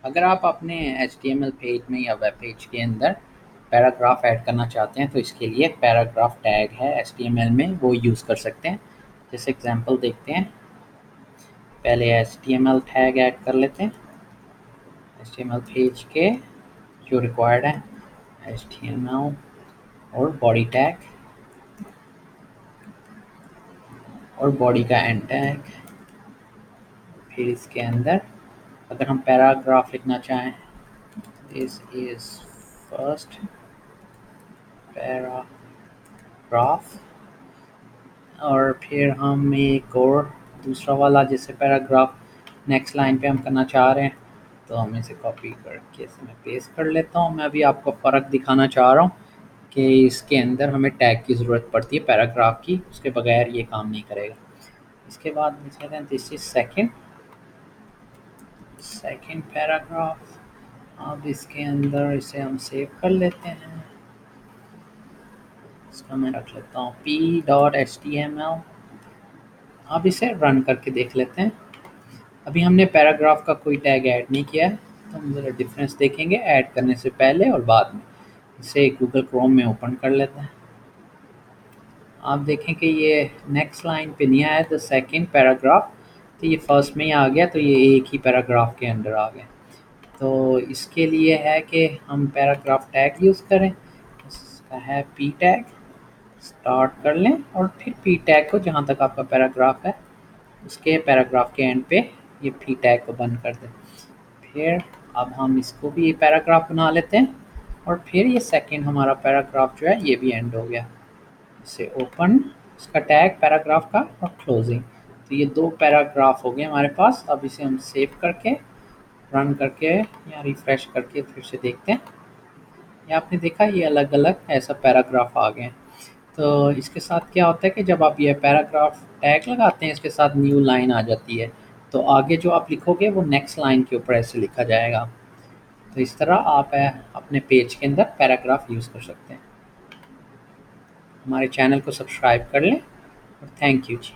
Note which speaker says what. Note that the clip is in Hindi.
Speaker 1: अगर आप अपने HTML पेज में या वेब पेज के अंदर पैराग्राफ ऐड करना चाहते हैं तो इसके लिए पैराग्राफ टैग है HTML में, वो यूज़ कर सकते हैं। जैसे एग्जांपल देखते हैं, पहले HTML टैग ऐड कर लेते हैं। HTML पेज के जो रिक्वायर्ड है HTML और बॉडी टैग और बॉडी का एंड टैग। फिर इसके अंदर अगर हम पैराग्राफ लिखना चाहें, दिस इज फर्स्ट पैराग्राफ, और फिर हम एक और दूसरा वाला जैसे पैराग्राफ नेक्स्ट लाइन पे हम करना चाह रहे हैं तो हम इसे कॉपी करके इसमें पेस्ट कर लेता हूँ। मैं अभी आपको फ़र्क दिखाना चाह रहा हूँ कि इसके अंदर हमें टैग की ज़रूरत पड़ती है पैराग्राफ की, उसके बगैर ये काम नहीं करेगा। इसके बाद कहते हैं दिस इज सेकेंड पैराग्राफ। अब इसके अंदर इसे हम सेव कर लेते हैं। इसका मैं रख लेता हूँ p.html। अब इसे रन करके देख लेते हैं। अभी हमने पैराग्राफ का कोई टैग ऐड नहीं किया है, तो हम ज़रा डिफरेंस देखेंगे ऐड करने से पहले और बाद में। इसे गूगल क्रोम में ओपन कर लेते हैं। आप देखें कि ये नेक्स्ट लाइन पे नहीं आया, द सेकेंड पैराग्राफ, तो ये फर्स्ट में ही आ गया, तो ये एक ही पैराग्राफ के अंदर आ गया। तो इसके लिए है कि हम पैराग्राफ टैग यूज़ करें। इसका है p टैग, स्टार्ट कर लें और फिर p टैग को जहाँ तक आपका पैराग्राफ है उसके पैराग्राफ के एंड पे ये p टैग को बंद कर दें। फिर अब हम इसको भी पैराग्राफ बना लेते हैं और फिर ये सेकंड हमारा पैराग्राफ जो है ये भी एंड हो गया। इसे ओपन, इसका टैग पैराग्राफ का और क्लोजिंग, तो ये दो पैराग्राफ हो गए हमारे पास। अब इसे हम सेव करके रन करके या रिफ्रेश करके फिर से देखते हैं। ये आपने देखा ये अलग अलग ऐसा पैराग्राफ आ गए। तो इसके साथ क्या होता है कि जब आप ये पैराग्राफ टैग लगाते हैं इसके साथ न्यू लाइन आ जाती है, तो आगे जो आप लिखोगे वो नेक्स्ट लाइन के ऊपर ऐसे लिखा जाएगा। तो इस तरह आप अपने पेज के अंदर पैराग्राफ यूज़ कर सकते हैं। हमारे चैनल को सब्सक्राइब कर लें और थैंक यू जी।